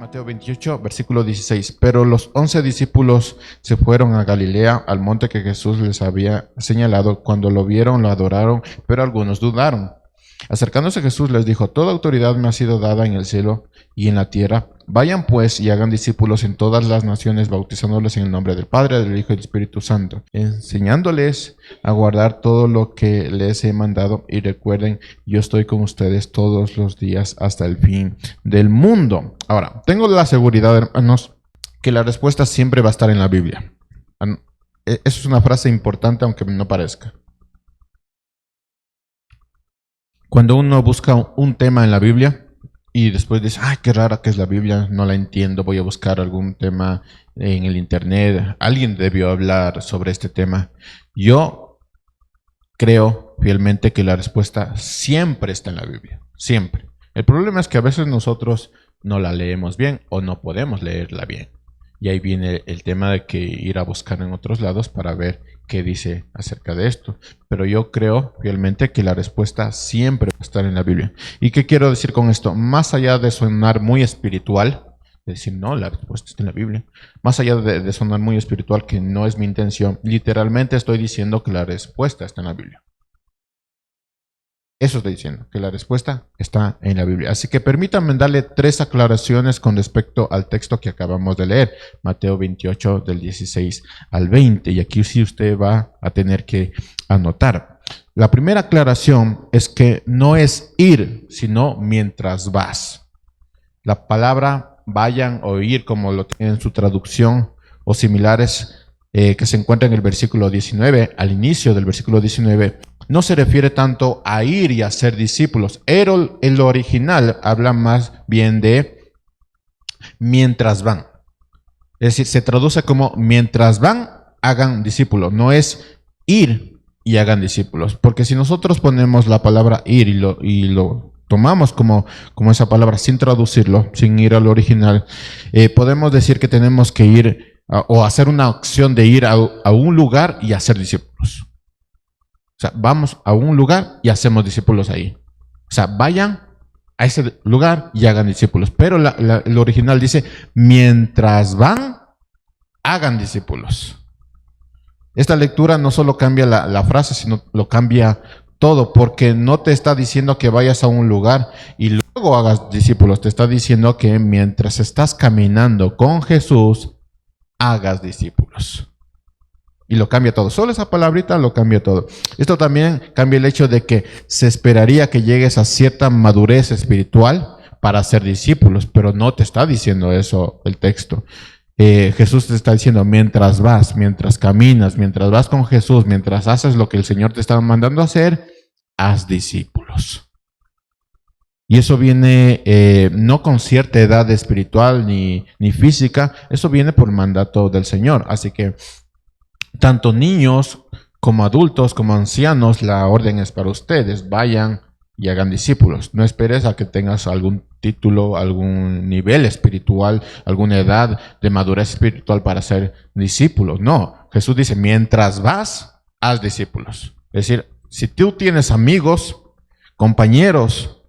Mateo 28, versículo 16. Pero los 11 discípulos se fueron a Galilea, al monte que Jesús les había señalado. Cuando lo vieron, lo adoraron, pero algunos dudaron. Acercándose Jesús les dijo: toda autoridad me ha sido dada en el cielo y en la tierra. Vayan pues y hagan discípulos en todas las naciones, bautizándoles en el nombre del Padre, del Hijo y del Espíritu Santo, enseñándoles a guardar todo lo que les he mandado. Y recuerden, yo estoy con ustedes todos los días hasta el fin del mundo. Ahora, tengo la seguridad, hermanos, que la respuesta siempre va a estar en la Biblia. Eso es una frase importante, aunque no parezca. Cuando uno busca un tema en la Biblia y después dice: ay, qué rara que es la Biblia, no la entiendo, voy a buscar algún tema en el internet, alguien debió hablar sobre este tema. Yo creo fielmente que la respuesta siempre está en la Biblia, siempre. El problema es que a veces nosotros no la leemos bien o no podemos leerla bien. Y ahí viene el tema de que ir a buscar en otros lados para ver qué dice acerca de esto. Pero yo creo fielmente que la respuesta siempre va a estar en la Biblia. ¿Y qué quiero decir con esto? Más allá de sonar muy espiritual, de decir no, la respuesta está en la Biblia, más allá de sonar muy espiritual, que no es mi intención, literalmente estoy diciendo que la respuesta está en la Biblia. Eso estoy diciendo, que la respuesta está en la Biblia. Así que permítanme darle 3 aclaraciones con respecto al texto que acabamos de leer, Mateo 28, del 16 al 20. Y aquí sí usted va a tener que anotar. La primera aclaración es que no es ir, sino mientras vas. La palabra vayan o ir, como lo tiene en su traducción o similares, que se encuentra en el versículo 19, al inicio del versículo 19, no se refiere tanto a ir y a ser discípulos. El original habla más bien de mientras van. Es decir, se traduce como mientras van, hagan discípulos. No es ir y hagan discípulos. Porque si nosotros ponemos la palabra ir y lo tomamos como esa palabra sin traducirlo, sin ir al original, podemos decir que tenemos que ir o hacer una acción de ir a un lugar y hacer discípulos. O sea, vamos a un lugar y hacemos discípulos ahí. O sea, vayan a ese lugar y hagan discípulos. Pero el original dice, mientras van, hagan discípulos. Esta lectura no solo cambia la frase, sino lo cambia todo, porque no te está diciendo que vayas a un lugar y luego hagas discípulos. Te está diciendo que mientras estás caminando con Jesús, hagas discípulos. Y lo cambia todo. Solo esa palabrita lo cambia todo. Esto también cambia el hecho de que se esperaría que llegues a cierta madurez espiritual para ser discípulos, pero no te está diciendo eso el texto. Jesús te está diciendo, mientras vas, mientras caminas, mientras vas con Jesús, mientras haces lo que el Señor te está mandando a hacer, haz discípulos. Y eso viene no con cierta edad espiritual ni física, eso viene por mandato del Señor. Así que tanto niños como adultos, como ancianos, la orden es para ustedes. Vayan y hagan discípulos. No esperes a que tengas algún título, algún nivel espiritual, alguna edad de madurez espiritual para ser discípulos. No, Jesús dice, mientras vas, haz discípulos. Es decir, si tú tienes amigos, compañeros,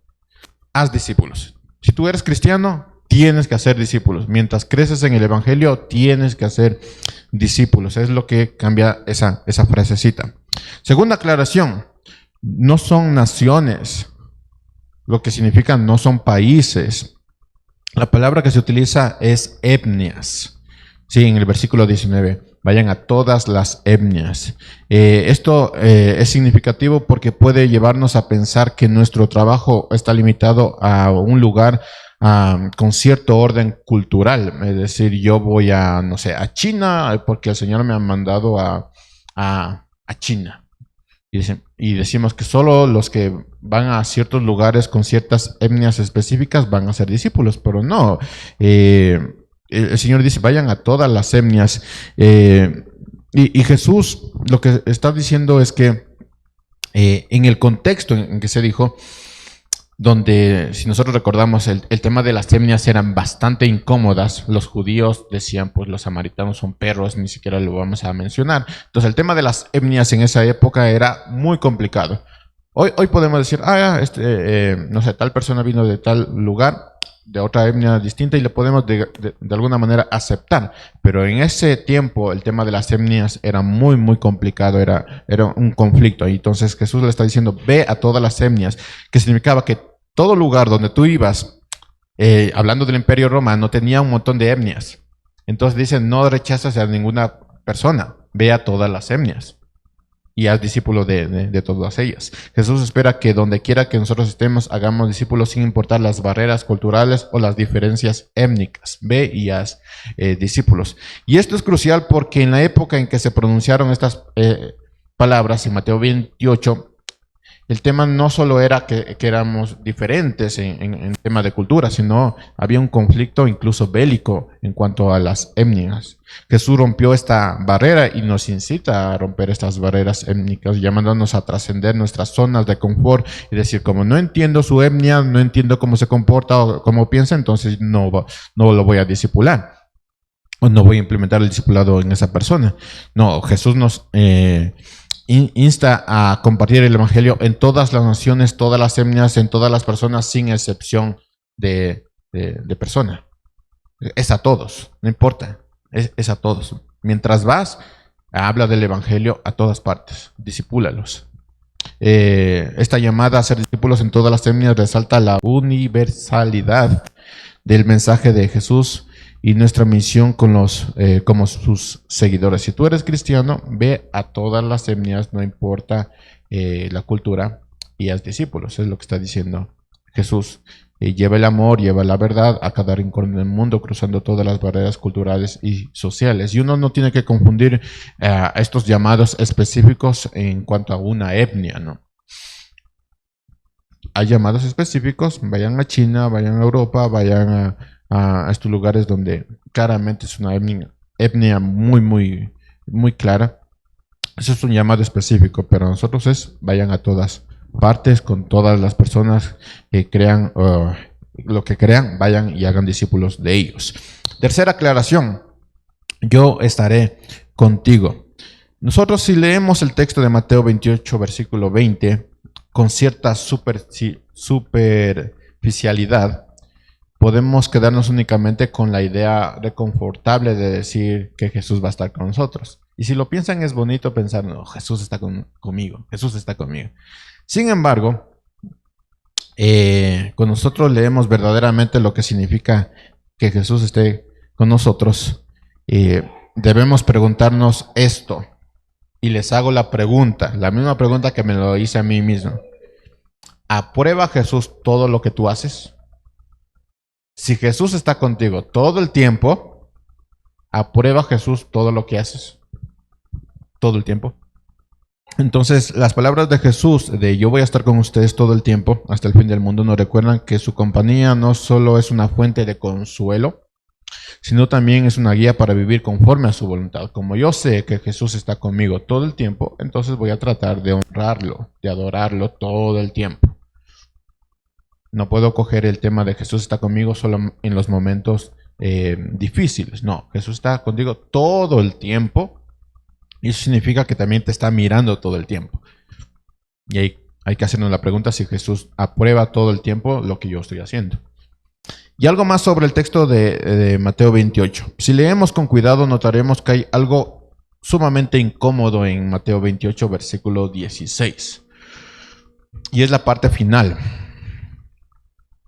haz discípulos. Si tú eres cristiano, tienes que hacer discípulos. Mientras creces en el Evangelio, tienes que hacer discípulos. Es lo que cambia esa frasecita. Segunda aclaración, no son naciones, lo que significa no son países. La palabra que se utiliza es etnias. Sí, en el versículo 19, vayan a todas las etnias. Esto es significativo porque puede llevarnos a pensar que nuestro trabajo está limitado a un lugar con cierto orden cultural. Es decir, yo voy a, no sé, a China porque el Señor me ha mandado a China. Y decimos que solo los que van a ciertos lugares con ciertas etnias específicas van a ser discípulos, pero no. El Señor dice, vayan a todas las etnias. Y Jesús lo que está diciendo es que en el contexto en que se dijo, donde, si nosotros recordamos, el tema de las etnias eran bastante incómodas. Los judíos decían, pues los samaritanos son perros, ni siquiera lo vamos a mencionar. Entonces el tema de las etnias en esa época era muy complicado. Hoy podemos decir, no sé, tal persona vino de tal lugar, de otra etnia distinta y le podemos de alguna manera aceptar. Pero en ese tiempo el tema de las etnias era muy, muy complicado, era un conflicto. Y entonces Jesús le está diciendo, ve a todas las etnias, que significaba que todo lugar donde tú ibas, hablando del Imperio Romano, tenía un montón de etnias. Entonces dicen, no rechazas a ninguna persona, ve a todas las etnias y haz discípulo de todas ellas. Jesús espera que donde quiera que nosotros estemos, hagamos discípulos sin importar las barreras culturales o las diferencias étnicas. Ve y haz discípulos. Y esto es crucial porque en la época en que se pronunciaron estas palabras, en Mateo 28, el tema no solo era que éramos diferentes en tema de cultura, sino había un conflicto incluso bélico en cuanto a las etnias. Jesús rompió esta barrera y nos incita a romper estas barreras étnicas, llamándonos a trascender nuestras zonas de confort y decir, como no entiendo su etnia, no entiendo cómo se comporta o cómo piensa, entonces no lo voy a discipular. O no voy a implementar el discipulado en esa persona. No, Jesús nos insta a compartir el evangelio en todas las naciones, todas las etnias, en todas las personas, sin excepción de persona. Es a todos, no importa, es a todos. Mientras vas, habla del evangelio a todas partes, discípulalos. Esta llamada a ser discípulos en todas las etnias resalta la universalidad del mensaje de Jesús y nuestra misión con como sus seguidores. Si tú eres cristiano, ve a todas las etnias, no importa la cultura, y haz discípulos. Es lo que está diciendo Jesús. Lleva el amor, lleva la verdad a cada rincón del mundo, cruzando todas las barreras culturales y sociales. Y uno no tiene que confundir estos llamados específicos en cuanto a una etnia, ¿no? Hay llamados específicos, vayan a China, vayan a Europa, vayan a estos lugares donde claramente es una etnia muy, muy, muy clara. Eso es un llamado específico, pero nosotros vayan a todas partes, con todas las personas que crean lo que crean, vayan y hagan discípulos de ellos. Tercera aclaración, yo estaré contigo. Nosotros si leemos el texto de Mateo 28, versículo 20, con cierta superficialidad, podemos quedarnos únicamente con la idea reconfortable de decir que Jesús va a estar con nosotros. Y si lo piensan, es bonito pensar, no, Jesús está conmigo, Jesús está conmigo. Sin embargo, cuando nosotros leemos verdaderamente lo que significa que Jesús esté con nosotros, debemos preguntarnos esto. Y les hago la pregunta, la misma pregunta que me lo hice a mí mismo. ¿Aprueba Jesús todo lo que tú haces? Si Jesús está contigo todo el tiempo, ¿aprueba Jesús todo lo que haces? Todo el tiempo. Entonces, las palabras de Jesús de yo voy a estar con ustedes todo el tiempo, hasta el fin del mundo, nos recuerdan que su compañía no solo es una fuente de consuelo, sino también es una guía para vivir conforme a su voluntad. Como yo sé que Jesús está conmigo todo el tiempo, entonces voy a tratar de honrarlo, de adorarlo todo el tiempo. No puedo coger el tema de Jesús está conmigo solo en los momentos difíciles. No, Jesús está contigo todo el tiempo y eso significa que también te está mirando todo el tiempo. Y hay que hacernos la pregunta si Jesús aprueba todo el tiempo lo que yo estoy haciendo. Y algo más sobre el texto de Mateo 28. Si leemos con cuidado, notaremos que hay algo sumamente incómodo en Mateo 28, versículo 16. Y es la parte final.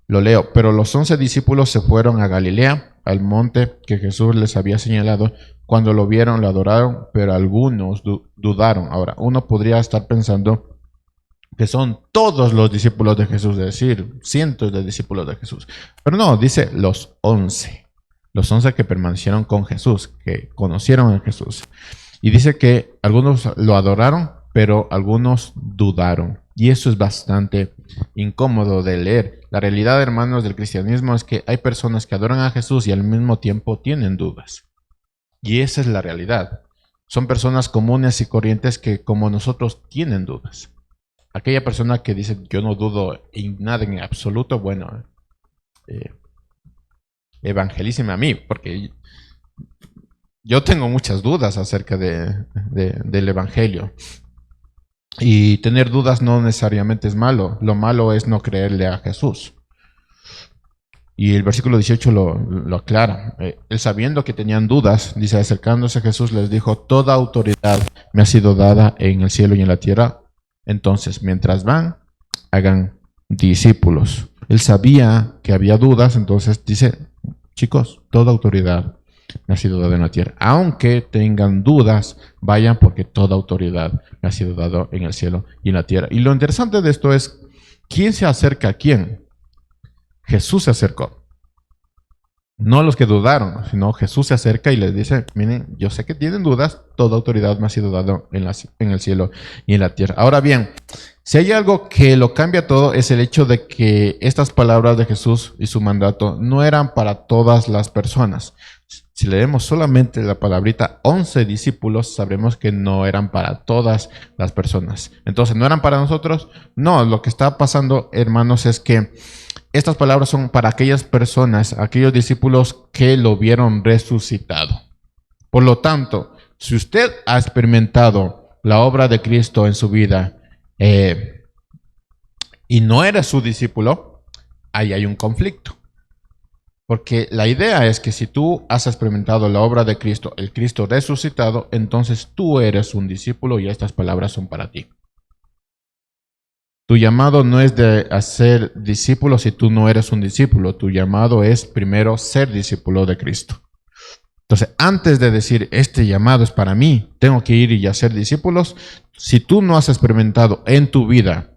Lo leo. Pero los 11 discípulos se fueron a Galilea, al monte que Jesús les había señalado. Cuando lo vieron, lo adoraron, pero algunos dudaron. Ahora, uno podría estar pensando que son todos los discípulos de Jesús, es decir, cientos de discípulos de Jesús. Pero no, dice los 11. Los 11 que permanecieron con Jesús, que conocieron a Jesús. Y dice que algunos lo adoraron, pero algunos dudaron. Y eso es bastante incómodo de leer. La realidad, hermanos, del cristianismo es que hay personas que adoran a Jesús y al mismo tiempo tienen dudas. Y esa es la realidad. Son personas comunes y corrientes que, como nosotros, tienen dudas. Aquella persona que dice, yo no dudo en nada en absoluto, bueno, evangelíceme a mí, porque yo tengo muchas dudas acerca del evangelio. Y tener dudas no necesariamente es malo. Lo malo es no creerle a Jesús. Y el versículo 18 lo aclara. Él, sabiendo que tenían dudas, dice, acercándose a Jesús, les dijo, toda autoridad me ha sido dada en el cielo y en la tierra. Entonces, mientras van, hagan discípulos. Él sabía que había dudas, entonces dice, chicos, toda autoridad me ha sido dada en la tierra. Aunque tengan dudas, vayan, porque toda autoridad me ha sido dada en el cielo y en la tierra. Y lo interesante de esto es, ¿quién se acerca a quién? Jesús se acercó. No los que dudaron, sino Jesús se acerca y les dice, miren, yo sé que tienen dudas, toda autoridad me ha sido dada en el cielo y en la tierra. Ahora bien, si hay algo que lo cambia todo, es el hecho de que estas palabras de Jesús y su mandato no eran para todas las personas. Si leemos solamente la palabrita 11 discípulos, sabremos que no eran para todas las personas. Entonces, ¿no eran para nosotros? No, lo que está pasando, hermanos, es que estas palabras son para aquellas personas, aquellos discípulos que lo vieron resucitado. Por lo tanto, si usted ha experimentado la obra de Cristo en su vida y no eres su discípulo, ahí hay un conflicto. Porque la idea es que si tú has experimentado la obra de Cristo, el Cristo resucitado, entonces tú eres un discípulo y estas palabras son para ti. Tu llamado no es de hacer discípulo si tú no eres un discípulo. Tu llamado es primero ser discípulo de Cristo. Entonces, antes de decir, este llamado es para mí, tengo que ir y hacer discípulos, si tú no has experimentado en tu vida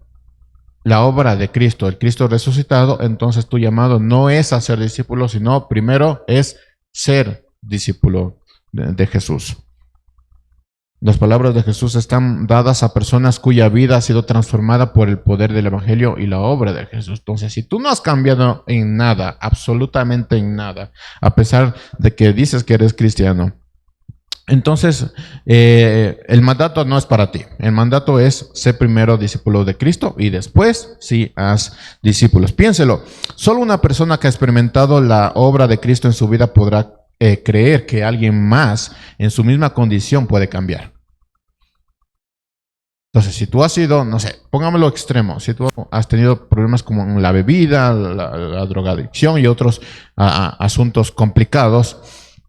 la obra de Cristo, el Cristo resucitado, entonces tu llamado no es a ser discípulo, sino primero es ser discípulo de Jesús. Las palabras de Jesús están dadas a personas cuya vida ha sido transformada por el poder del Evangelio y la obra de Jesús. Entonces, si tú no has cambiado en nada, absolutamente en nada, a pesar de que dices que eres cristiano, entonces el mandato no es para ti. El mandato es ser primero discípulo de Cristo y después sí haz discípulos. Piénselo, solo una persona que ha experimentado la obra de Cristo en su vida podrá creer que alguien más en su misma condición puede cambiar. Entonces, si tú has sido, no sé, pongámoslo extremo, si tú has tenido problemas como la bebida, la drogadicción y otros asuntos complicados,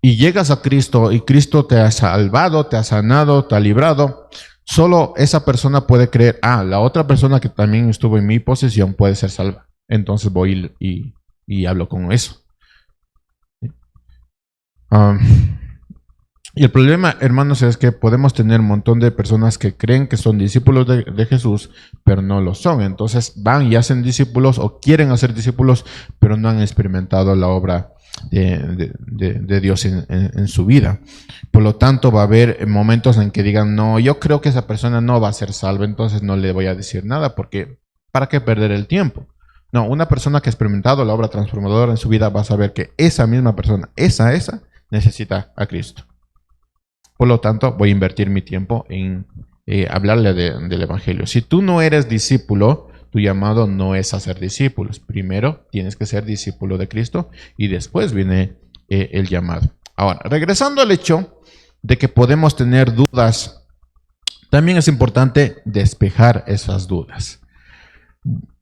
y llegas a Cristo y Cristo te ha salvado, te ha sanado, te ha librado, solo esa persona puede creer, la otra persona que también estuvo en mi posición puede ser salva. Entonces voy y hablo con eso. Y el problema, hermanos, es que podemos tener un montón de personas que creen que son discípulos de Jesús, pero no lo son. Entonces van y hacen discípulos o quieren hacer discípulos, pero no han experimentado la obra de Dios en su vida. Por lo tanto, va a haber momentos en que digan, no, yo creo que esa persona no va a ser salva, entonces no le voy a decir nada, porque ¿para qué perder el tiempo? No, una persona que ha experimentado la obra transformadora en su vida va a saber que esa misma persona, esa necesita a Cristo. Por lo tanto, voy a invertir mi tiempo en hablarle del Evangelio. Si tú no eres discípulo, tu llamado no es a ser discípulos. Primero tienes que ser discípulo de Cristo y después viene el llamado. Ahora, regresando al hecho de que podemos tener dudas, también es importante despejar esas dudas.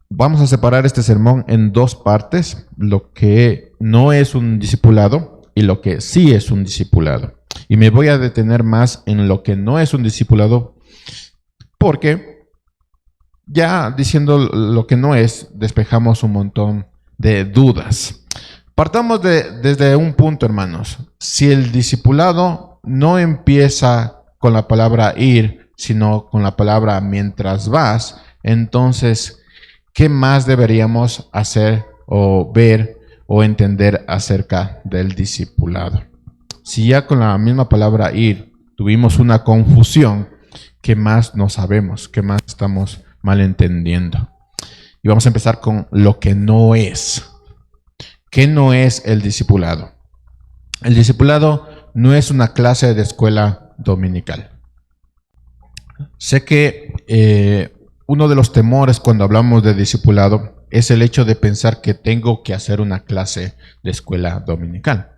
Vamos a separar este sermón en dos partes, lo que no es un discipulado y lo que sí es un discipulado. Y me voy a detener más en lo que no es un discipulado, porque ya diciendo lo que no es, despejamos un montón de dudas. Partamos desde un punto, hermanos. Si el discipulado no empieza con la palabra ir, sino con la palabra mientras vas, entonces, ¿qué más deberíamos hacer o ver o entender acerca del discipulado? Si ya con la misma palabra ir tuvimos una confusión, ¿qué más no sabemos? ¿Qué más estamos malentendiendo? Y vamos a empezar con lo que no es. ¿Qué no es el discipulado? El discipulado no es una clase de escuela dominical. Sé que uno de los temores cuando hablamos de discipulado es el hecho de pensar que tengo que hacer una clase de escuela dominical.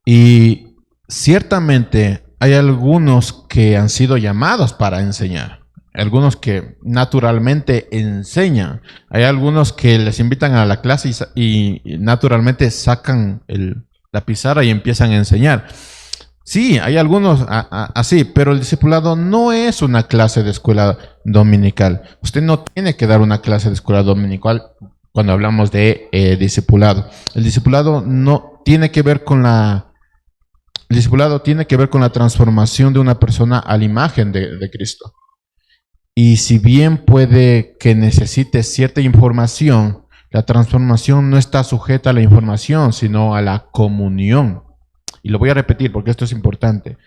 Y ciertamente hay algunos que han sido llamados para enseñar. algunos que naturalmente enseñan. Hay algunos que les invitan a la clase y naturalmente sacan la pizarra y empiezan a enseñar. Sí, hay algunos así, pero el discipulado no es una clase de escuela dominical. Usted no tiene que dar una clase de escuela dominical cuando hablamos de discipulado. El discipulado no tiene que ver con el discipulado tiene que ver con la transformación de una persona a la imagen de Cristo. Y si bien puede que necesite cierta información, la transformación no está sujeta a la información, sino a la comunión. Y lo voy a repetir porque esto es importante.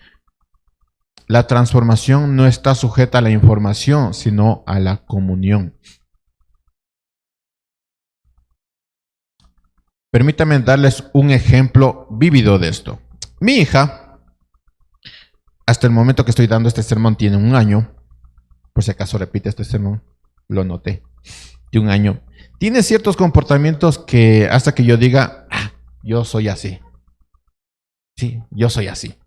La transformación no está sujeta a la información, sino a la comunión. Permítanme darles un ejemplo vívido de esto. Mi hija, hasta el momento que estoy dando este sermón, tiene 1 año. Por si acaso repite este sermón, lo noté. De 1 año. Tiene ciertos comportamientos que hasta que yo diga, yo soy así. Sí, yo soy así.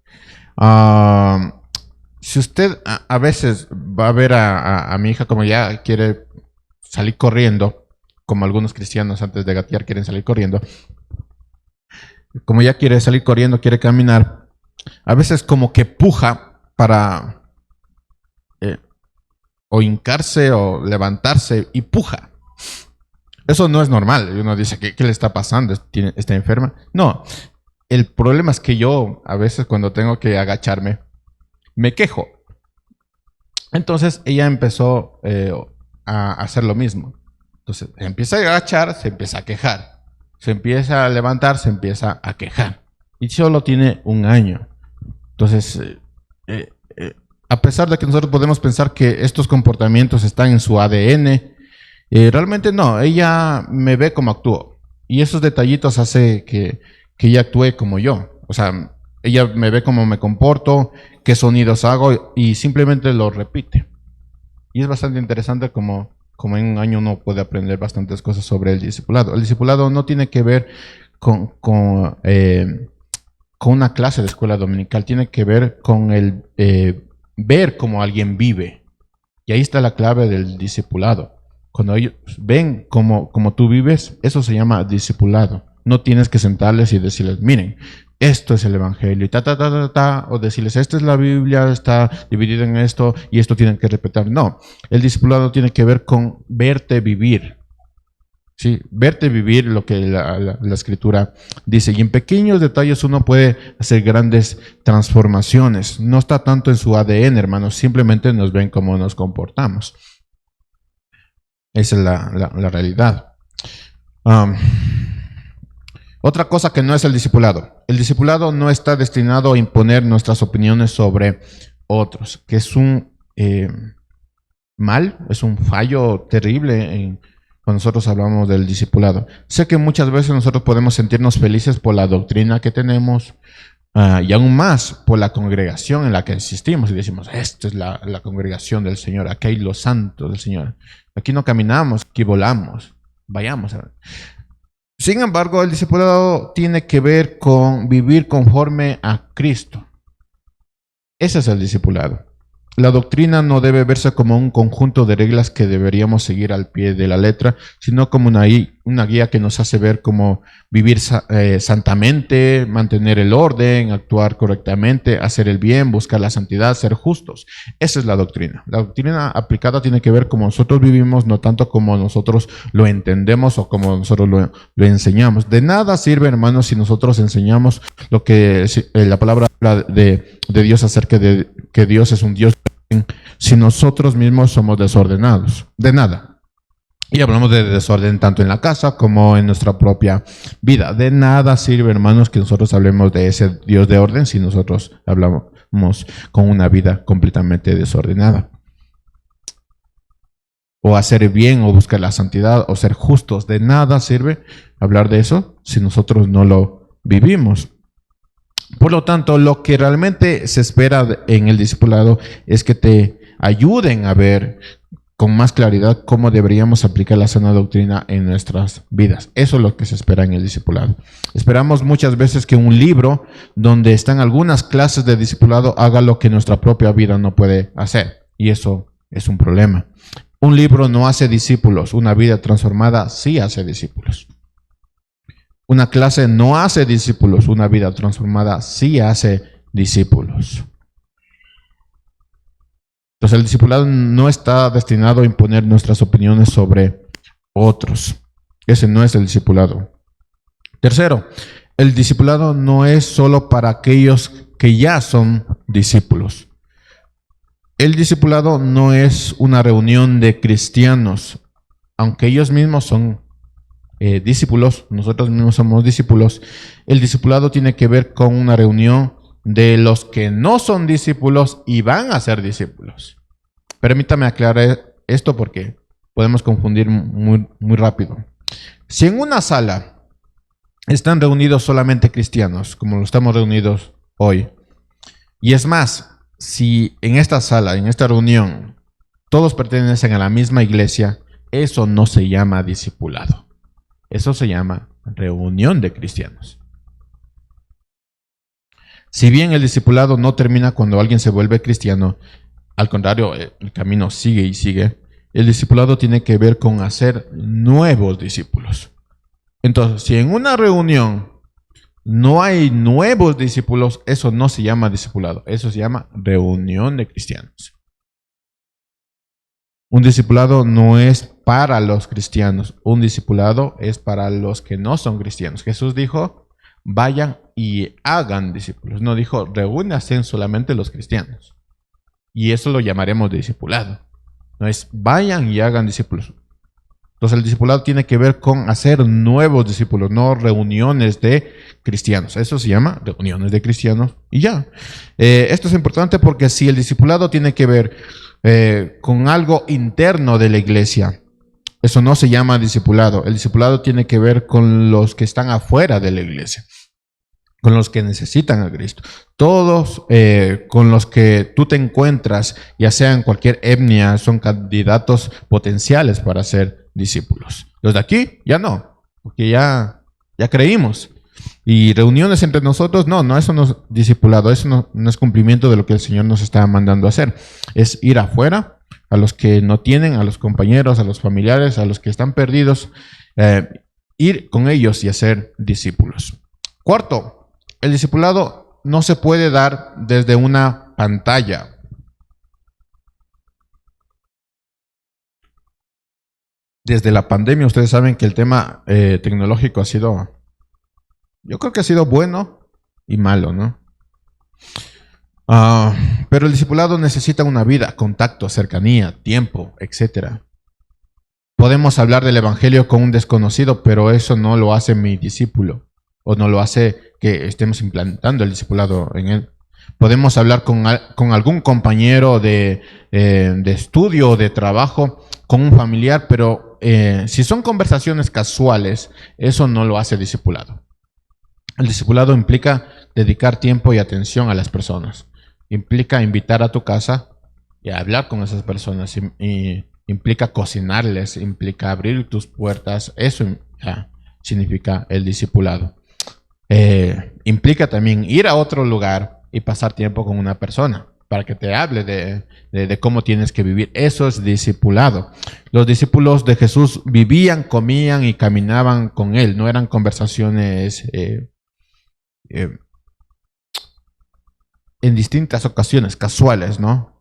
Si usted a veces va a ver a mi hija como ya quiere salir corriendo, como algunos cristianos antes de gatear quieren salir corriendo, como ya quiere salir corriendo, quiere caminar, a veces como que puja para o hincarse o levantarse y puja. Eso no es normal. Y uno dice, ¿qué le está pasando? ¿Está enferma? No. El problema es que yo a veces cuando tengo que agacharme, me quejo. Entonces ella empezó a hacer lo mismo. Entonces empieza a agachar, se empieza a quejar. Se empieza a levantar, se empieza a quejar. Y solo tiene 1 año. Entonces, a pesar de que nosotros podemos pensar que estos comportamientos están en su ADN, realmente no. Ella me ve como actúo. Y esos detallitos hace que ella actúe como yo. O sea, ella me ve cómo me comporto, qué sonidos hago y simplemente lo repite. Y es bastante interesante como en 1 año uno puede aprender bastantes cosas sobre el discipulado. El discipulado no tiene que ver con una clase de escuela dominical, tiene que ver con el ver cómo alguien vive. Y ahí está la clave del discipulado. Cuando ellos ven cómo tú vives, eso se llama discipulado. No tienes que sentarles y decirles, miren, esto es el evangelio, o decirles, esta es la Biblia, está dividida en esto, y esto tienen que respetar. No, el discipulado tiene que ver con verte vivir. Sí, verte vivir lo que la escritura dice. Y en pequeños detalles uno puede hacer grandes transformaciones. No está tanto en su ADN, hermanos, simplemente nos ven cómo nos comportamos. Esa es la realidad. Otra cosa que no es el discipulado. El discipulado no está destinado a imponer nuestras opiniones sobre otros, que es un es un fallo terrible cuando nosotros hablamos del discipulado. Sé que muchas veces nosotros podemos sentirnos felices por la doctrina que tenemos y aún más por la congregación en la que existimos y decimos, esta es la congregación del Señor, aquí hay los santos del Señor. Aquí no caminamos, aquí volamos. Vayamos a ver. Sin embargo, el discipulado tiene que ver con vivir conforme a Cristo. Ese es el discipulado. La doctrina no debe verse como un conjunto de reglas que deberíamos seguir al pie de la letra, sino como una guía que nos hace ver cómo vivir santamente, mantener el orden, actuar correctamente, hacer el bien, buscar la santidad, ser justos. Esa es la doctrina. La doctrina aplicada tiene que ver cómo nosotros vivimos, no tanto como nosotros lo entendemos o como nosotros lo enseñamos. De nada sirve, hermanos, si nosotros enseñamos lo que la palabra habla de Dios acerca de que Dios es un Dios si nosotros mismos somos desordenados. De nada. Y hablamos de desorden tanto en la casa como en nuestra propia vida. De nada sirve, hermanos, que nosotros hablemos de ese Dios de orden si nosotros hablamos con una vida completamente desordenada. O hacer bien o buscar la santidad o ser justos. De nada sirve hablar de eso si nosotros no lo vivimos. Por lo tanto, lo que realmente se espera en el discipulado es que te ayuden a ver con más claridad cómo deberíamos aplicar la sana doctrina en nuestras vidas. Eso es lo que se espera en el discipulado. Esperamos muchas veces que un libro donde están algunas clases de discipulado haga lo que nuestra propia vida no puede hacer. Y eso es un problema. Un libro no hace discípulos, una vida transformada sí hace discípulos. Una clase no hace discípulos, una vida transformada sí hace discípulos. Entonces el discipulado no está destinado a imponer nuestras opiniones sobre otros. Ese no es el discipulado. Tercero, el discipulado no es solo para aquellos que ya son discípulos. El discipulado no es una reunión de cristianos, aunque ellos mismos son discípulos, nosotros mismos somos discípulos. El discipulado tiene que ver con una reunión de los que no son discípulos y van a ser discípulos. Permítame aclarar esto porque podemos confundir muy rápido. Si en una sala están reunidos solamente cristianos, como lo estamos reunidos hoy, y es más, si en esta sala, en esta reunión, todos pertenecen a la misma iglesia, eso no se llama discipulado. Eso se llama reunión de cristianos. Si bien el discipulado no termina cuando alguien se vuelve cristiano, al contrario, el camino sigue y sigue, el discipulado tiene que ver con hacer nuevos discípulos. Entonces, si en una reunión no hay nuevos discípulos, eso no se llama discipulado, eso se llama reunión de cristianos. Un discipulado no es para los cristianos, un discipulado es para los que no son cristianos. Jesús dijo, vayan y hagan discípulos. No dijo, reúnanse solamente los cristianos. Y eso lo llamaremos discipulado. No es, vayan y hagan discípulos. Entonces el discipulado tiene que ver con hacer nuevos discípulos, no reuniones de cristianos. Eso se llama reuniones de cristianos y ya. Esto es importante porque si el discipulado tiene que ver con algo interno de la iglesia, eso no se llama discipulado. El discipulado tiene que ver con los que están afuera de la iglesia, con los que necesitan a Cristo. Todos con los que tú te encuentras, ya sea en cualquier etnia, son candidatos potenciales para ser discípulos. Los de aquí ya no, porque ya creímos. Y reuniones entre nosotros, no, eso no es discipulado, eso no es cumplimiento de lo que el Señor nos está mandando a hacer. Es ir afuera, a los que no tienen, a los compañeros, a los familiares, a los que están perdidos, ir con ellos y hacer discípulos. Cuarto, el discipulado no se puede dar desde una pantalla. Desde la pandemia, ustedes saben que el tema tecnológico ha sido, yo creo que ha sido bueno y malo, ¿no? Pero el discipulado necesita una vida, contacto, cercanía, tiempo, etc. Podemos hablar del evangelio con un desconocido, pero eso no lo hace mi discípulo, o no lo hace que estemos implantando el discipulado en él. Podemos hablar con algún compañero de estudio o de trabajo, con un familiar, pero si son conversaciones casuales, eso no lo hace discipulado. El discipulado implica dedicar tiempo y atención a las personas. Implica invitar a tu casa y hablar con esas personas. Y implica cocinarles, implica abrir tus puertas. Eso significa el discipulado. Implica también ir a otro lugar y pasar tiempo con una persona para que te hable de cómo tienes que vivir. Eso es discipulado. Los discípulos de Jesús vivían, comían y caminaban con él. No eran conversaciones en distintas ocasiones, casuales, ¿no?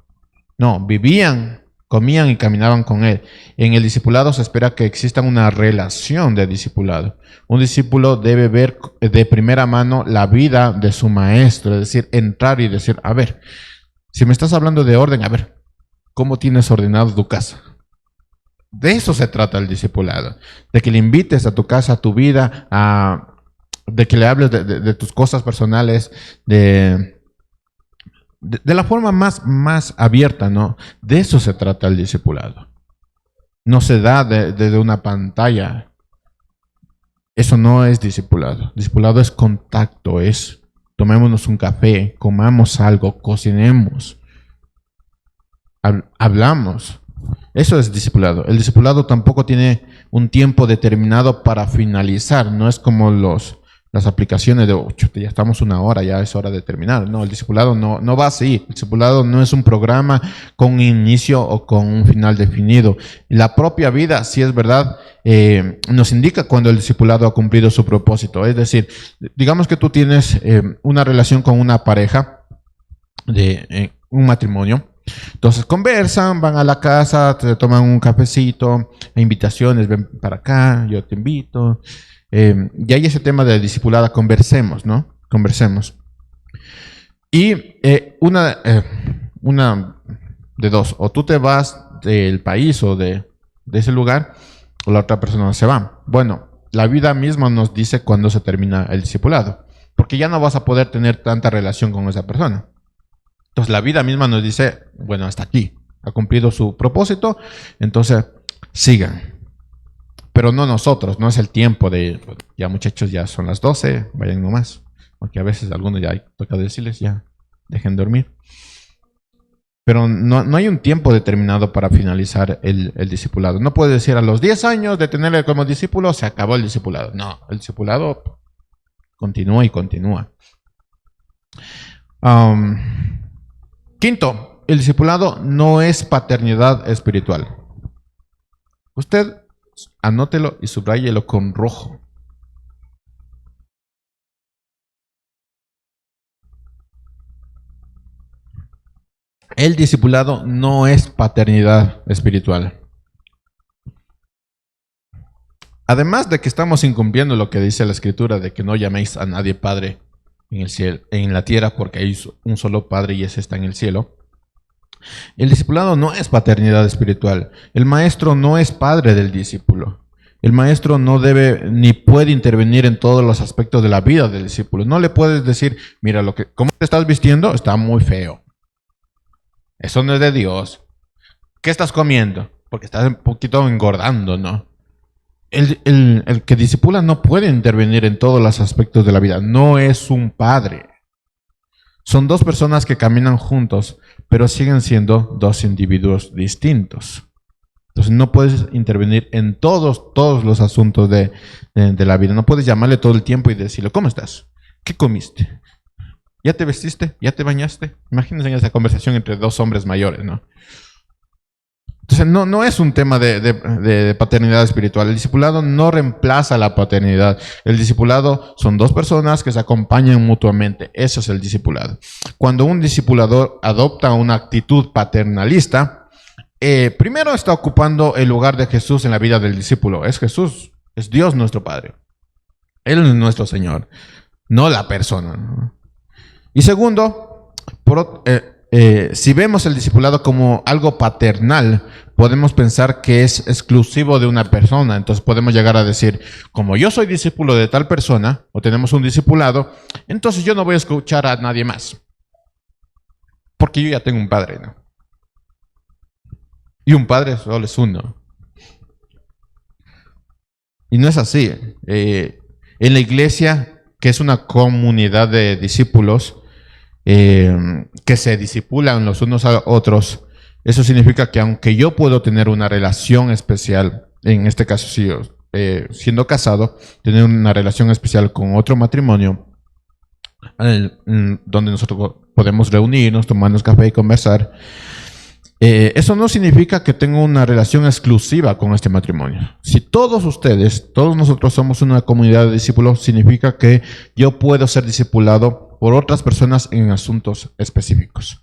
No, vivían, comían y caminaban con él. En el discipulado se espera que exista una relación de discipulado. Un discípulo debe ver de primera mano la vida de su maestro, es decir, entrar y decir, a ver, si me estás hablando de orden, a ver, ¿cómo tienes ordenado tu casa? De eso se trata el discipulado, de que le invites a tu casa, a tu vida, de que le hables de tus cosas personales, de la forma más abierta, ¿no? De eso se trata el discipulado. No se da desde una pantalla. Eso no es discipulado. Discipulado es contacto, es tomémonos un café, comamos algo, cocinemos, hablamos. Eso es discipulado. El discipulado tampoco tiene un tiempo determinado para finalizar. No es como los las aplicaciones de, chuta, ya estamos una hora, ya es hora de terminar. No, el discipulado no va así. El discipulado no es un programa con un inicio o con un final definido. La propia vida, si es verdad, nos indica cuando el discipulado ha cumplido su propósito. Es decir, digamos que tú tienes una relación con una pareja de un matrimonio. Entonces conversan, van a la casa, te toman un cafecito, invitaciones, ven para acá, yo te invito. Y hay ese tema de discipulada, conversemos, ¿no? Conversemos. Y una de dos, o tú te vas del país o de ese lugar, o la otra persona se va. Bueno, la vida misma nos dice cuándo se termina el discipulado, porque ya no vas a poder tener tanta relación con esa persona. Entonces la vida misma nos dice, bueno, hasta aquí, ha cumplido su propósito, entonces sigan. Pero no nosotros, no es el tiempo de, ya muchachos, ya son las 12, vayan nomás. Porque a veces algunos ya toca decirles, ya, dejen dormir. Pero no hay un tiempo determinado para finalizar el discipulado. No puedes decir a los 10 años de tenerle como discípulo, se acabó el discipulado. No, el discipulado continúa y continúa. Quinto, el discipulado no es paternidad espiritual. Usted anótelo y subráyelo con rojo. El discipulado no es paternidad espiritual. Además de que estamos incumpliendo lo que dice la Escritura de que no llaméis a nadie padre en el cielo, en la tierra, porque hay un solo padre y ese está en el cielo. El discipulado no es paternidad espiritual. El maestro no es padre del discípulo. El maestro no debe ni puede intervenir en todos los aspectos de la vida del discípulo. No le puedes decir, mira, cómo te estás vistiendo está muy feo. Eso no es de Dios. ¿Qué estás comiendo? Porque estás un poquito engordando, ¿no? El que discipula no puede intervenir en todos los aspectos de la vida. No es un padre. Son dos personas que caminan juntos, pero siguen siendo dos individuos distintos. Entonces no puedes intervenir en todos los asuntos de la vida. No puedes llamarle todo el tiempo y decirle, ¿cómo estás? ¿Qué comiste? ¿Ya te vestiste? ¿Ya te bañaste? Imagínense esa conversación entre dos hombres mayores, ¿no? Entonces no es un tema de paternidad espiritual. El discipulado no reemplaza la paternidad. El discipulado son dos personas que se acompañan mutuamente. Eso es el discipulado. Cuando un discipulador adopta una actitud paternalista, primero está ocupando el lugar de Jesús en la vida del discípulo. Es Jesús, es Dios nuestro Padre. Él es nuestro Señor, no la persona, ¿no? Y segundo, si vemos el discipulado como algo paternal, podemos pensar que es exclusivo de una persona. Entonces podemos llegar a decir, como yo soy discípulo de tal persona, o tenemos un discipulado, entonces yo no voy a escuchar a nadie más. Porque yo ya tengo un padre, ¿no? Y un padre solo es uno. Y no es así. En la iglesia, que es una comunidad de discípulos, que se discipulan los unos a otros, eso significa que aunque yo puedo tener una relación especial, en este caso si yo, siendo casado, tener una relación especial con otro matrimonio, donde nosotros podemos reunirnos, tomarnos café y conversar, eso no significa que tengo una relación exclusiva con este matrimonio. Si todos ustedes, todos nosotros somos una comunidad de discípulos, significa que yo puedo ser discipulado por otras personas en asuntos específicos.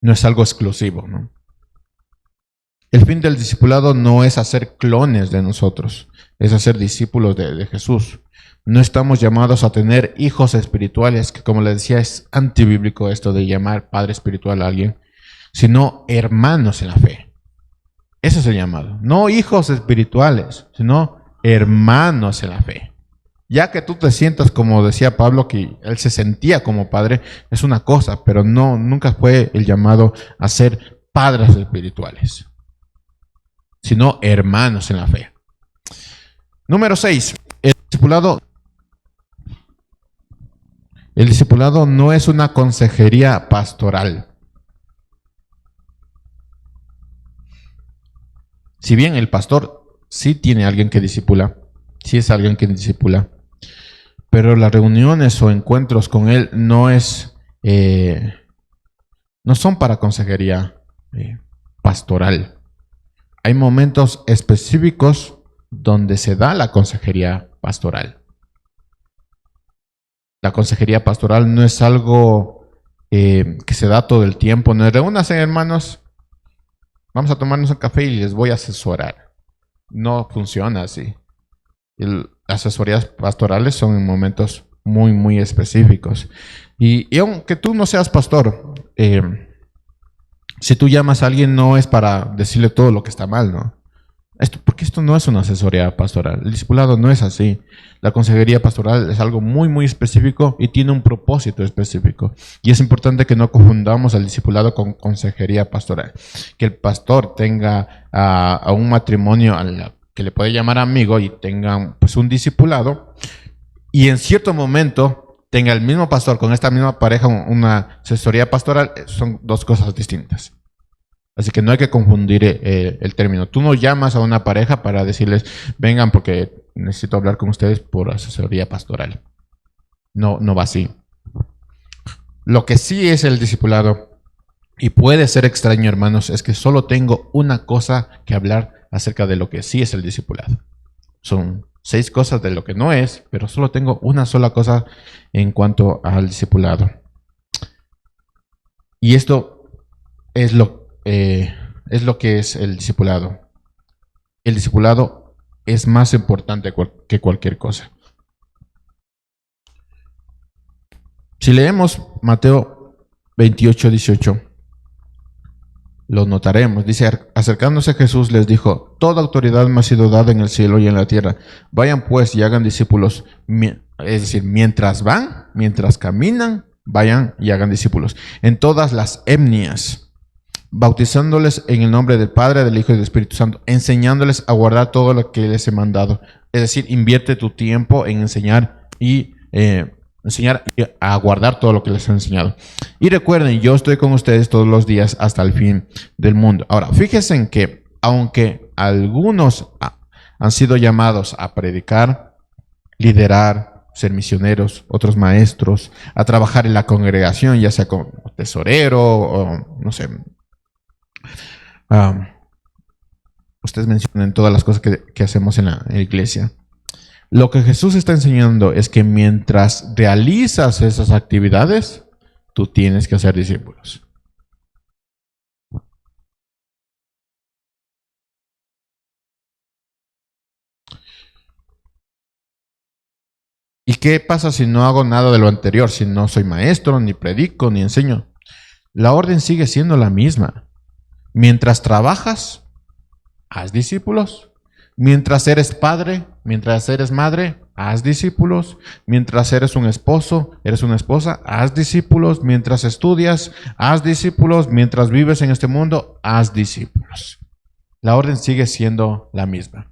No es algo exclusivo, ¿no? El fin del discipulado no es hacer clones de nosotros, es hacer discípulos de Jesús. No estamos llamados a tener hijos espirituales, que como les decía es antibíblico esto de llamar padre espiritual a alguien, sino hermanos en la fe. Ese es el llamado. No hijos espirituales, sino hermanos en la fe. Ya que tú te sientas, como decía Pablo, que él se sentía como padre, es una cosa, pero nunca fue el llamado a ser padres espirituales, sino hermanos en la fe. Número 6. El discipulado no es una consejería pastoral. Si bien el pastor sí tiene alguien que discipula, sí es alguien que discipula, pero las reuniones o encuentros con él no son para consejería pastoral. Hay momentos específicos donde se da la consejería pastoral. La consejería pastoral no es algo que se da todo el tiempo. No es reúnanse, hermanos, vamos a tomarnos un café y les voy a asesorar. No funciona así. Las asesorías pastorales son en momentos muy, muy específicos. Y aunque tú no seas pastor, si tú llamas a alguien no es para decirle todo lo que está mal, ¿no? Porque esto no es una asesoría pastoral. El discipulado no es así. La consejería pastoral es algo muy, muy específico y tiene un propósito específico. Y es importante que no confundamos al discipulado con consejería pastoral. Que el pastor tenga a un matrimonio que le puede llamar amigo y tenga pues un discipulado, y en cierto momento tenga el mismo pastor con esta misma pareja una asesoría pastoral, son dos cosas distintas. Así que no hay que confundir el término. Tú no llamas a una pareja para decirles, vengan porque necesito hablar con ustedes por asesoría pastoral. No, no va así. Lo que sí es el discipulado, y puede ser extraño, hermanos, es que solo tengo una cosa que hablar acerca de lo que sí es el discipulado. Son 6 cosas de lo que no es, pero solo tengo una sola cosa en cuanto al discipulado. Y esto es lo que es el discipulado. El discipulado es más importante que cualquier cosa. Si leemos Mateo 28:18, lo notaremos. Dice, acercándose Jesús les dijo, toda autoridad me ha sido dada en el cielo y en la tierra. Vayan pues y hagan discípulos. Es decir, mientras caminan, vayan y hagan discípulos. En todas las etnias, bautizándoles en el nombre del Padre, del Hijo y del Espíritu Santo, enseñándoles a guardar todo lo que les he mandado. Es decir, invierte tu tiempo en enseñar a guardar todo lo que les he enseñado. Y recuerden, yo estoy con ustedes todos los días hasta el fin del mundo. Ahora, fíjense en que, aunque algunos han sido llamados a predicar, liderar, ser misioneros, otros maestros, a trabajar en la congregación, ya sea como tesorero o no sé. Ustedes mencionan todas las cosas que hacemos en la iglesia. Lo que Jesús está enseñando es que mientras realizas esas actividades, tú tienes que hacer discípulos. ¿Y qué pasa si no hago nada de lo anterior? Si no soy maestro, ni predico, ni enseño. La orden sigue siendo la misma. Mientras trabajas, haz discípulos. Mientras eres padre, mientras eres madre, haz discípulos. Mientras eres un esposo, eres una esposa, haz discípulos. Mientras estudias, haz discípulos. Mientras vives en este mundo, haz discípulos. La orden sigue siendo la misma.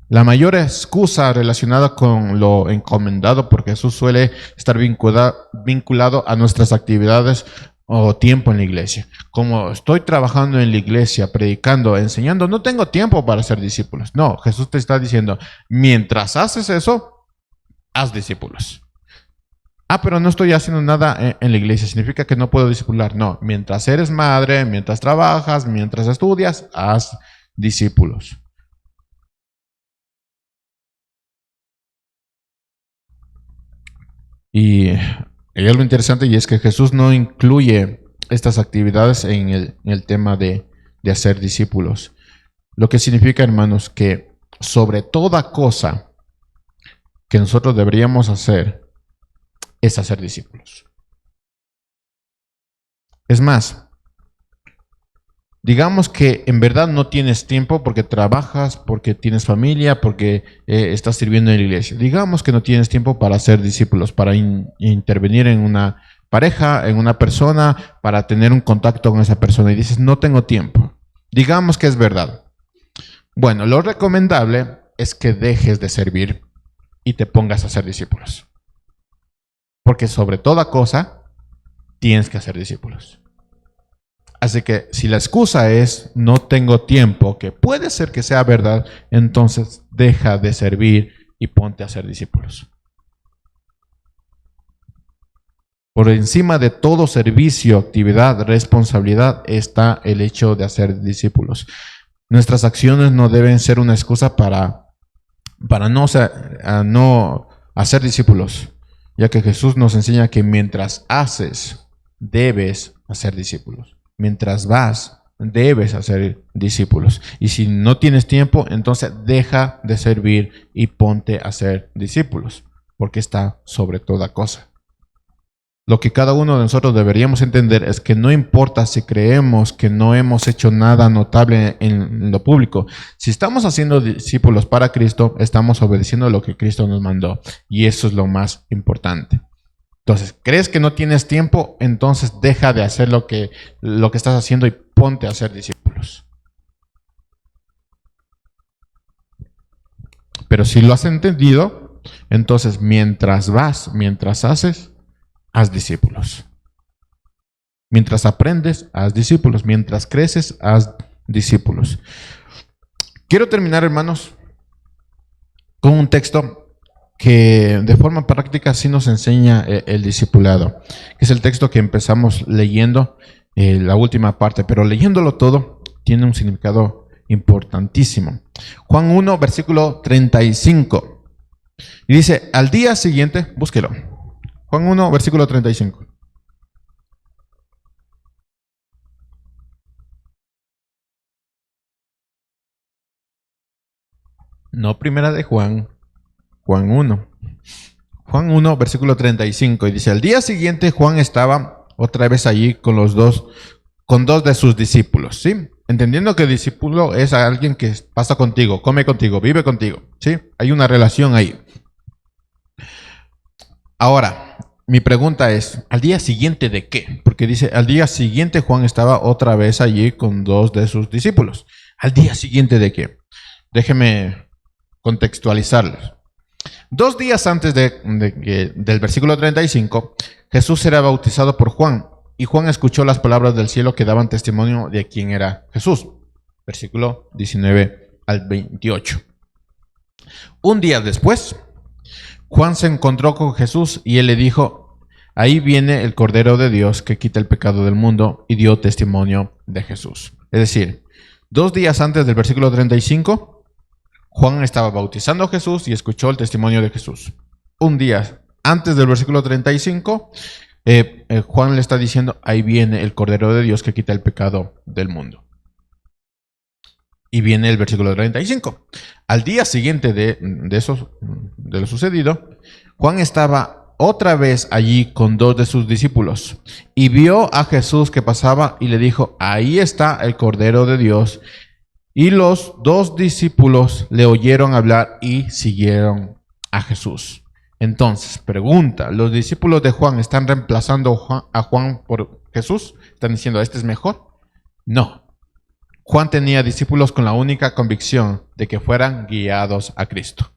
La mayor excusa relacionada con lo encomendado por Jesús suele estar vinculado a nuestras actividades o tiempo en la iglesia. Como estoy trabajando en la iglesia, predicando, enseñando, no tengo tiempo para ser discípulos. No, Jesús te está diciendo, mientras haces eso, haz discípulos. Pero no estoy haciendo nada en la iglesia, significa que no puedo discipular. No, mientras eres madre, mientras trabajas, mientras estudias, haz discípulos. Y hay algo interesante, y es que Jesús no incluye estas actividades en el tema de hacer discípulos. Lo que significa, hermanos, que sobre toda cosa que nosotros deberíamos hacer es hacer discípulos. Es más, digamos que en verdad no tienes tiempo porque trabajas, porque tienes familia, porque estás sirviendo en la iglesia. Digamos que no tienes tiempo para hacer discípulos, para intervenir en una pareja, en una persona, para tener un contacto con esa persona, y dices, no tengo tiempo. Digamos que es verdad. Bueno, lo recomendable es que dejes de servir y te pongas a hacer discípulos. Porque sobre toda cosa tienes que hacer discípulos. Así que si la excusa es no tengo tiempo, que puede ser que sea verdad, entonces deja de servir y ponte a hacer discípulos. Por encima de todo servicio, actividad, responsabilidad está el hecho de hacer discípulos. Nuestras acciones no deben ser una excusa para no hacer discípulos, ya que Jesús nos enseña que mientras haces, debes hacer discípulos. Mientras vas, debes hacer discípulos. Y si no tienes tiempo, entonces deja de servir y ponte a hacer discípulos, porque está sobre toda cosa. Lo que cada uno de nosotros deberíamos entender es que no importa si creemos que no hemos hecho nada notable en lo público. Si estamos haciendo discípulos para Cristo, estamos obedeciendo lo que Cristo nos mandó. Y eso es lo más importante. Entonces, ¿crees que no tienes tiempo? Entonces deja de hacer lo que estás haciendo y ponte a hacer discípulos. Pero si lo has entendido, entonces mientras vas, mientras haces, haz discípulos. Mientras aprendes, haz discípulos. Mientras creces, haz discípulos. Quiero terminar, hermanos, con un texto que de forma práctica sí nos enseña el discipulado, que es el texto que empezamos leyendo, la última parte, pero leyéndolo todo tiene un significado importantísimo. Juan 1, versículo 35. Y dice, al día siguiente, búsquelo. Juan 1, versículo 35. No primera de Juan, Juan 1. Juan 1, versículo 35. Y dice, al día siguiente Juan estaba otra vez allí con dos de sus discípulos, ¿sí? Entendiendo que discípulo es alguien que pasa contigo, come contigo, vive contigo, ¿sí? Hay una relación ahí. Ahora, mi pregunta es, ¿al día siguiente de qué? Porque dice, al día siguiente Juan estaba otra vez allí con dos de sus discípulos. ¿Al día siguiente de qué? Déjeme contextualizarlos. 2 días antes del versículo 35, Jesús era bautizado por Juan, y Juan escuchó las palabras del cielo que daban testimonio de quién era Jesús. Versículo 19 al 28. Un día después, Juan se encontró con Jesús y él le dijo, ahí viene el Cordero de Dios que quita el pecado del mundo, y dio testimonio de Jesús. Es decir, 2 días antes del versículo 35, Juan estaba bautizando a Jesús y escuchó el testimonio de Jesús. Un día antes del versículo 35, Juan le está diciendo, ahí viene el Cordero de Dios que quita el pecado del mundo. Y viene el versículo 35. Al día siguiente de lo sucedido, Juan estaba otra vez allí con dos de sus discípulos y vio a Jesús que pasaba y le dijo, ahí está el Cordero de Dios. Y los dos discípulos le oyeron hablar y siguieron a Jesús. Entonces, pregunta, ¿los discípulos de Juan están reemplazando a Juan por Jesús? ¿Están diciendo, este es mejor? No. Juan tenía discípulos con la única convicción de que fueran guiados a Cristo.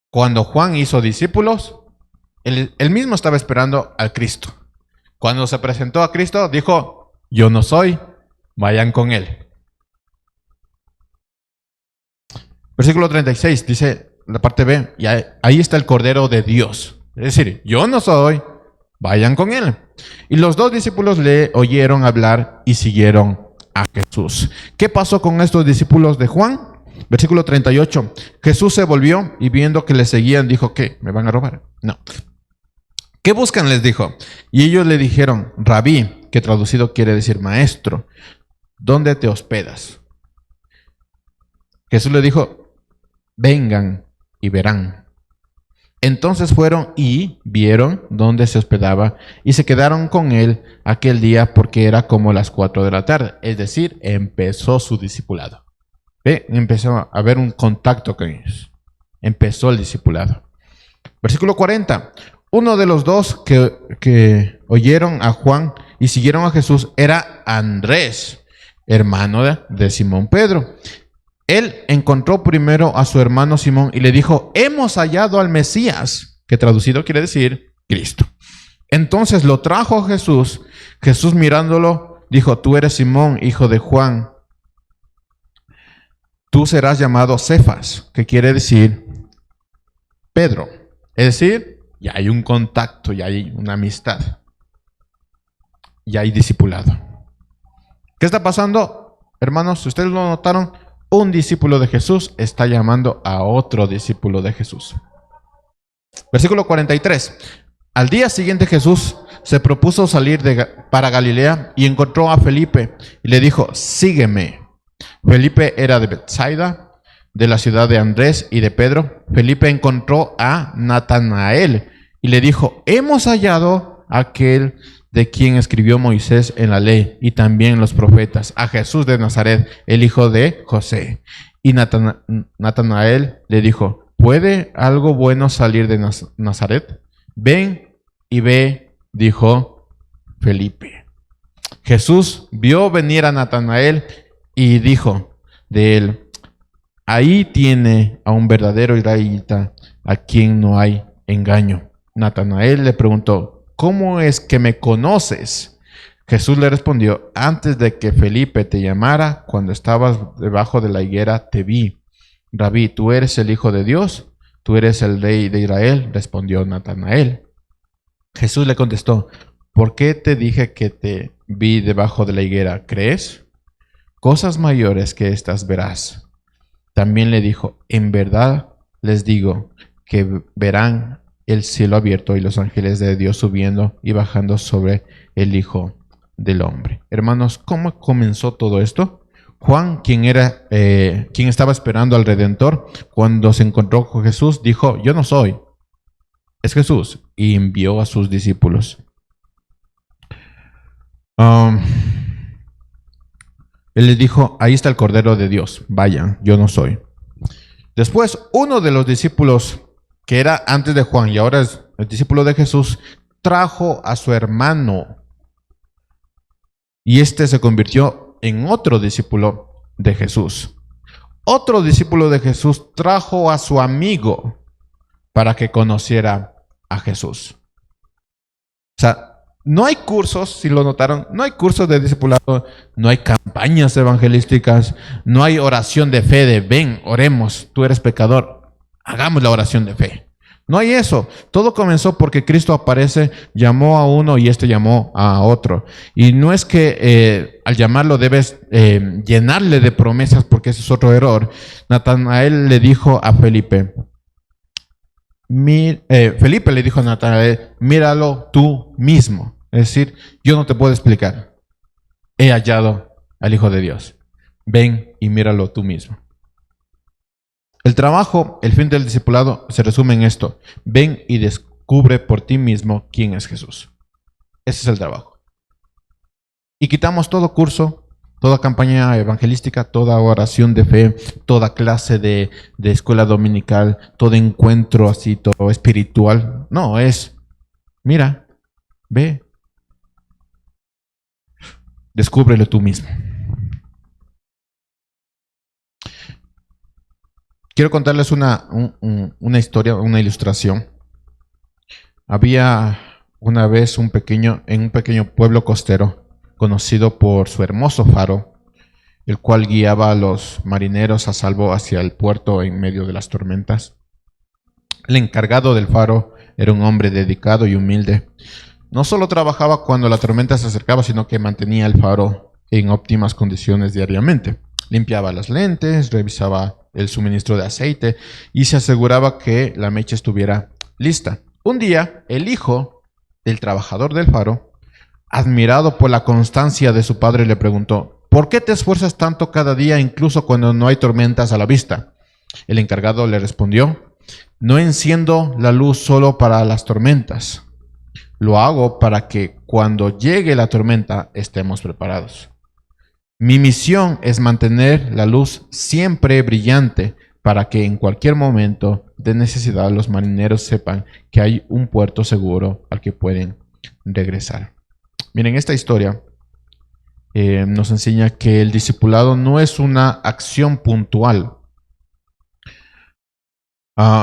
Cuando Juan hizo discípulos, él mismo estaba esperando al Cristo. Cuando se presentó a Cristo, dijo, yo no soy, vayan con él. Versículo 36 dice la parte B, y ahí está el Cordero de Dios. Es decir, yo no soy, vayan con él. Y los dos discípulos le oyeron hablar y siguieron a Jesús. ¿Qué pasó con estos discípulos de Juan? Versículo 38. Jesús se volvió y viendo que le seguían dijo, ¿qué? ¿Me van a robar? No. ¿Qué buscan? Les dijo. Y ellos le dijeron, Rabí, que traducido quiere decir maestro, ¿dónde te hospedas? Jesús le dijo, vengan y verán. Entonces fueron y vieron dónde se hospedaba y se quedaron con él aquel día porque era como las 4 de la tarde. Es decir, empezó su discipulado. ¿Ve? Empezó a haber un contacto con ellos. Empezó el discipulado. Versículo 40. Uno de los dos que oyeron a Juan y siguieron a Jesús era Andrés, hermano de Simón Pedro. Él encontró primero a su hermano Simón y le dijo, hemos hallado al Mesías, que traducido quiere decir Cristo. Entonces lo trajo a Jesús. Jesús mirándolo dijo, tú eres Simón, hijo de Juan. Tú serás llamado Cefas, que quiere decir Pedro. Es decir, ya hay un contacto, ya hay una amistad, ya hay discipulado. ¿Qué está pasando, hermanos? Ustedes lo notaron, un discípulo de Jesús está llamando a otro discípulo de Jesús. Versículo 43. Al día siguiente Jesús se propuso salir para Galilea y encontró a Felipe y le dijo, sígueme. Felipe era de Betsaida, de la ciudad de Andrés y de Pedro. Felipe encontró a Natanael y le dijo, hemos hallado a aquel de quien escribió Moisés en la ley y también los profetas, a Jesús de Nazaret, el hijo de José. Y Natanael le dijo, ¿puede algo bueno salir de Nazaret? Ven y ve, dijo Felipe. Jesús vio venir a Natanael y dijo de él, ahí tiene a un verdadero israelita a quien no hay engaño. Natanael le preguntó, ¿cómo es que me conoces? Jesús le respondió, antes de que Felipe te llamara, cuando estabas debajo de la higuera, te vi. Rabí, ¿tú eres el Hijo de Dios? ¿Tú eres el Rey de Israel? Respondió Natanael. Jesús le contestó, ¿por qué te dije que te vi debajo de la higuera? ¿Crees? Cosas mayores que estas verás. También le dijo, en verdad les digo que verán el cielo abierto y los ángeles de Dios subiendo y bajando sobre el Hijo del Hombre. Hermanos, ¿cómo comenzó todo esto? Juan, quien estaba esperando al Redentor, cuando se encontró con Jesús, dijo, yo no soy, es Jesús, y envió a sus discípulos. Él les dijo, ahí está el Cordero de Dios, vayan, yo no soy. Después, uno de los discípulos, que era antes de Juan y ahora es el discípulo de Jesús, trajo a su hermano. Y este se convirtió en otro discípulo de Jesús. Otro discípulo de Jesús trajo a su amigo para que conociera a Jesús. O sea, no hay cursos, si lo notaron, no hay cursos de discipulado, no hay campañas evangelísticas, no hay oración de fe de ven, oremos, tú eres pecador, hagamos la oración de fe. No hay eso. Todo comenzó porque Cristo aparece, llamó a uno y este llamó a otro. Y no es que al llamarlo debes llenarle de promesas, porque ese es otro error. Natanael le dijo a Felipe, Felipe le dijo a Natanael, míralo tú mismo. Es decir, yo no te puedo explicar. He hallado al Hijo de Dios. Ven y míralo tú mismo. El trabajo, el fin del discipulado se resume en esto. Ven y descubre por ti mismo quién es Jesús. Ese es el trabajo. Y quitamos todo curso, toda campaña evangelística, toda oración de fe, toda clase de escuela dominical, todo encuentro así, todo espiritual. No, es, mira, ve, descúbrelo tú mismo. Quiero contarles una historia, una ilustración. Había una vez en un pequeño pueblo costero, conocido por su hermoso faro, el cual guiaba a los marineros a salvo hacia el puerto en medio de las tormentas. El encargado del faro era un hombre dedicado y humilde. No solo trabajaba cuando la tormenta se acercaba, sino que mantenía el faro en óptimas condiciones diariamente. Limpiaba las lentes, revisaba el suministro de aceite y se aseguraba que la mecha estuviera lista. Un día, el hijo del trabajador del faro, admirado por la constancia de su padre, le preguntó, ¿por qué te esfuerzas tanto cada día, incluso cuando no hay tormentas a la vista? El encargado le respondió, no enciendo la luz solo para las tormentas. Lo hago para que cuando llegue la tormenta estemos preparados. Mi misión es mantener la luz siempre brillante para que en cualquier momento de necesidad los marineros sepan que hay un puerto seguro al que pueden regresar. Miren, esta historia nos enseña que el discipulado no es una acción puntual,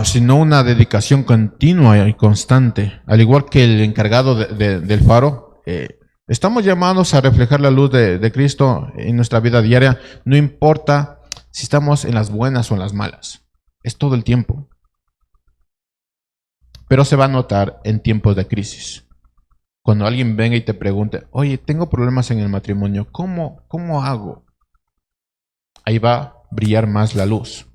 sino una dedicación continua y constante. Al igual que el encargado del faro, estamos llamados a reflejar la luz de Cristo en nuestra vida diaria, no importa si estamos en las buenas o en las malas. Es todo el tiempo. pero se va a notar en tiempos de crisis. Cuando alguien venga y te pregunte, oye, tengo problemas en el matrimonio, ¿cómo hago? Ahí va a brillar más la luz.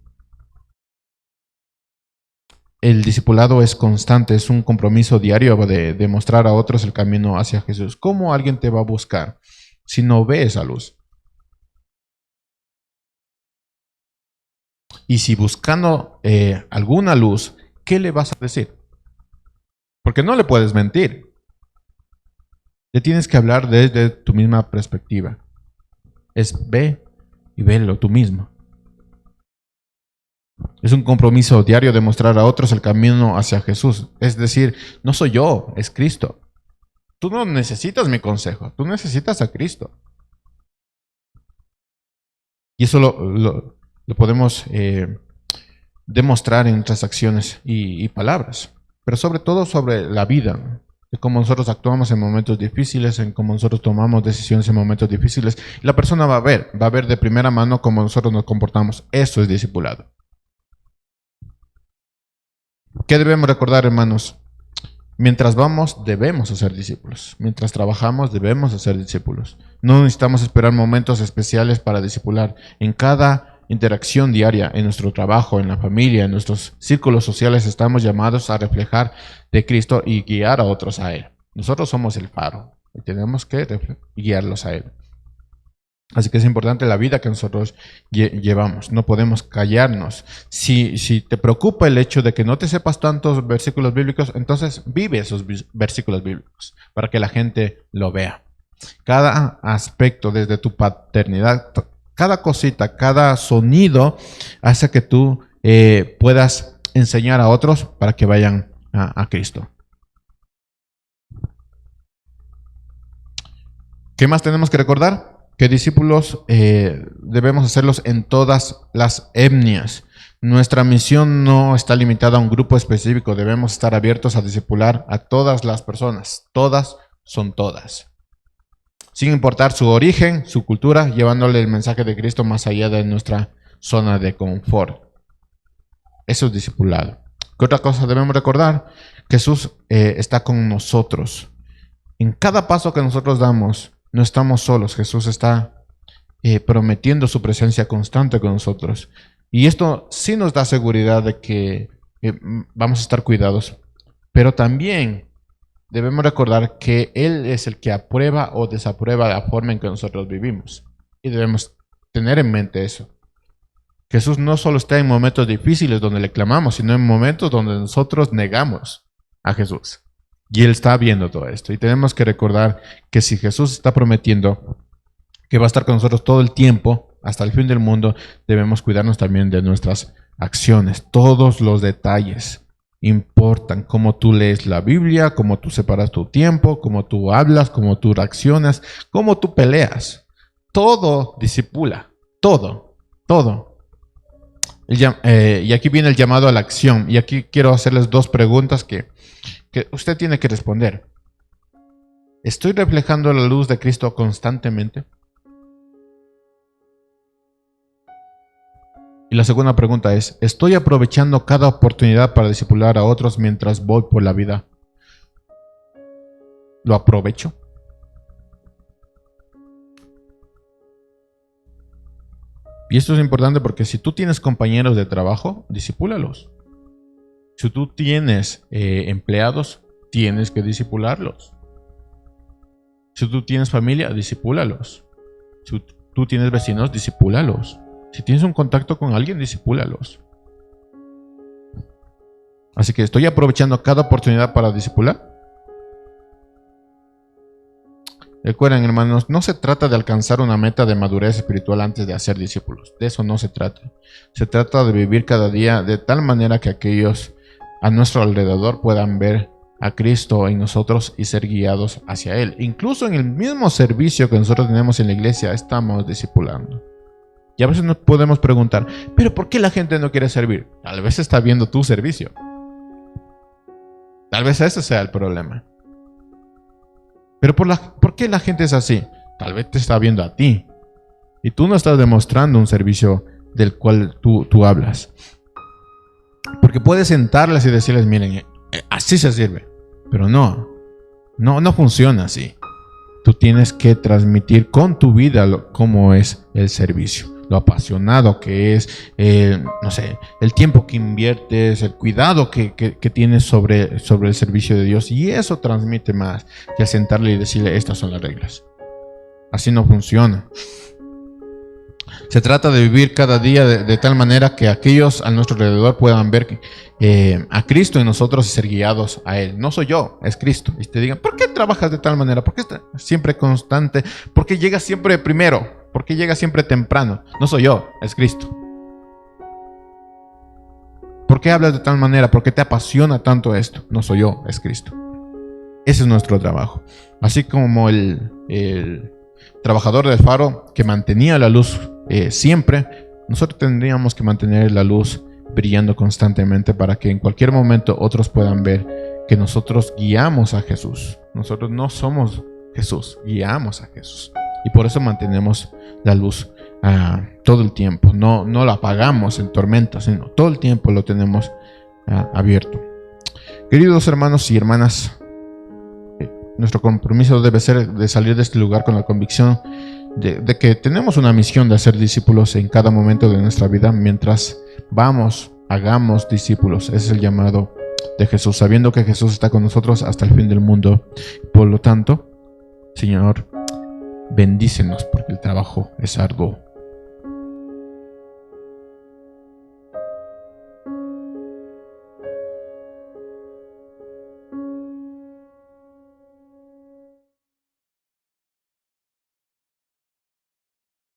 El discipulado es constante, es un compromiso diario de mostrar a otros el camino hacia Jesús. ¿Cómo alguien te va a buscar si no ve esa luz? Y si buscando alguna luz, ¿qué le vas a decir? Porque no le puedes mentir. Le tienes que hablar desde tu misma perspectiva. Es ve y velo tú mismo. Es un compromiso diario de mostrar a otros el camino hacia Jesús. Es decir, no soy yo, es Cristo. Tú no necesitas mi consejo, tú necesitas a Cristo. Y eso lo podemos demostrar en nuestras acciones y palabras. Pero sobre todo sobre la vida, de cómo nosotros actuamos en momentos difíciles, en cómo nosotros tomamos decisiones en momentos difíciles. La persona va a ver de primera mano cómo nosotros nos comportamos. Eso es discipulado. ¿Qué debemos recordar, hermanos? Mientras vamos, debemos hacer discípulos. Mientras trabajamos, debemos hacer discípulos. No necesitamos esperar momentos especiales para discipular. En cada interacción diaria, en nuestro trabajo, en la familia, en nuestros círculos sociales, estamos llamados a reflejar de Cristo y guiar a otros a Él. Nosotros somos el faro y tenemos que guiarlos a Él. Así que es importante la vida que nosotros llevamos. No podemos callarnos. Si te preocupa el hecho de que no te sepas tantos versículos bíblicos, entonces vive esos versículos bíblicos para que la gente lo vea. Cada aspecto desde tu paternidad, cada cosita, cada sonido hace que tú puedas enseñar a otros para que vayan a Cristo. ¿Qué más tenemos que recordar? Que discípulos debemos hacerlos en todas las etnias. Nuestra misión no está limitada a un grupo específico. Debemos estar abiertos a discipular a todas las personas. Todas son todas. Sin importar su origen, su cultura, llevándole el mensaje de Cristo más allá de nuestra zona de confort. Eso es discipulado. ¿Qué otra cosa debemos recordar? Jesús está con nosotros. En cada paso que nosotros damos, no estamos solos. Jesús está prometiendo su presencia constante con nosotros. Y esto sí nos da seguridad de que vamos a estar cuidados. Pero también debemos recordar que Él es el que aprueba o desaprueba la forma en que nosotros vivimos. Y debemos tener en mente eso. Jesús no solo está en momentos difíciles donde le clamamos, sino en momentos donde nosotros negamos a Jesús. Y Él está viendo todo esto. Y tenemos que recordar que si Jesús está prometiendo que va a estar con nosotros todo el tiempo, hasta el fin del mundo, debemos cuidarnos también de nuestras acciones. Todos los detalles importan. Cómo tú lees la Biblia, cómo tú separas tu tiempo, cómo tú hablas, cómo tú reaccionas, cómo tú peleas. Todo discipula. Todo. Y aquí viene el llamado a la acción. Y aquí quiero hacerles dos preguntas que usted tiene que responder. ¿Estoy reflejando la luz de Cristo constantemente? Y la segunda pregunta es, ¿estoy aprovechando cada oportunidad para discipular a otros mientras voy por la vida? ¿Lo aprovecho? Y esto es importante porque si tú tienes compañeros de trabajo, discipúlalos. Si tú tienes empleados, tienes que discipularlos. Si tú tienes familia, discipúlalos. Si tú tienes vecinos, discipúlalos. Si tienes un contacto con alguien, discipúlalos. Así que estoy aprovechando cada oportunidad para discipular. Recuerden, hermanos, no se trata de alcanzar una meta de madurez espiritual antes de hacer discípulos. De eso no se trata. Se trata de vivir cada día de tal manera que aquellos a nuestro alrededor puedan ver a Cristo en nosotros y ser guiados hacia Él. Incluso en el mismo servicio que nosotros tenemos en la iglesia, estamos discipulando. Y a veces nos podemos preguntar, ¿pero por qué la gente no quiere servir? Tal vez está viendo tu servicio. Tal vez ese sea el problema. Pero ¿por qué la gente es así? Tal vez te está viendo a ti. Y tú no estás demostrando un servicio del cual tú hablas. Porque puedes sentarles y decirles, miren, Así se sirve. Pero no funciona así. Tú tienes que transmitir con tu vida cómo es el servicio, lo apasionado que es, no sé, el tiempo que inviertes, el cuidado que tienes sobre el servicio de Dios. Y eso transmite más que sentarle y decirle, estas son las reglas. Así no funciona. Se trata de vivir cada día de tal manera que aquellos a nuestro alrededor puedan ver a Cristo en nosotros y ser guiados a Él. No soy yo, es Cristo. Y te digan, ¿por qué trabajas de tal manera? ¿Por qué estás siempre constante? ¿Por qué llegas siempre primero? ¿Por qué llegas siempre temprano? No soy yo, es Cristo. ¿Por qué hablas de tal manera? ¿Por qué te apasiona tanto esto? No soy yo, es Cristo. Ese es nuestro trabajo. Así como el trabajador del faro que mantenía la luz siempre, nosotros tendríamos que mantener la luz brillando constantemente para que en cualquier momento otros puedan ver que nosotros guiamos a Jesús. Nosotros no somos Jesús, guiamos a Jesús. Y por eso mantenemos la luz todo el tiempo. No la apagamos en tormentas, sino todo el tiempo lo tenemos abierto. Queridos hermanos y hermanas, nuestro compromiso debe ser de salir de este lugar con la convicción de que tenemos una misión de hacer discípulos en cada momento de nuestra vida. Mientras hagamos discípulos. Ese es el llamado de Jesús, sabiendo que Jesús está con nosotros hasta el fin del mundo. Por lo tanto, Señor, bendícenos porque el trabajo es arduo.